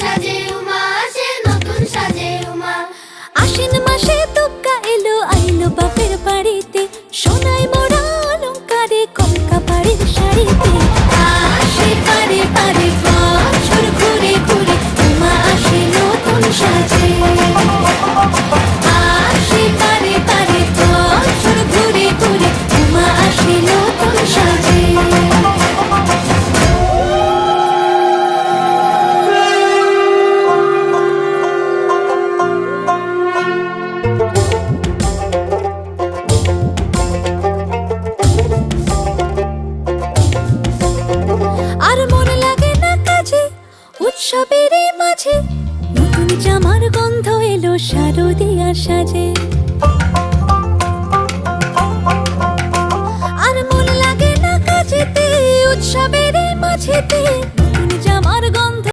সাজে উমা আসে, নতুন সাজে উমা। আশ্বিন মাসে দুর্গা এলো, আইলো বাপের বাড়িতে, সোনায় মোড়া অলংকারে কলকা বাড়ির শাড়িতে। আসে পারে পারে বছর ঘুরে ঘুরে, উমা আসে নতুন সাজে। আসে পারে পারে বছর ঘুরে ঘুরে, উমা আসে নতুন সাজে। আর মন লাগে না কাজে, উৎসবের মাঝে, নতুন জামার গন্ধ এলো শারদিয়ার সাজে। আর মন লাগে না কাজেতে, উৎসবের মাঝেতে,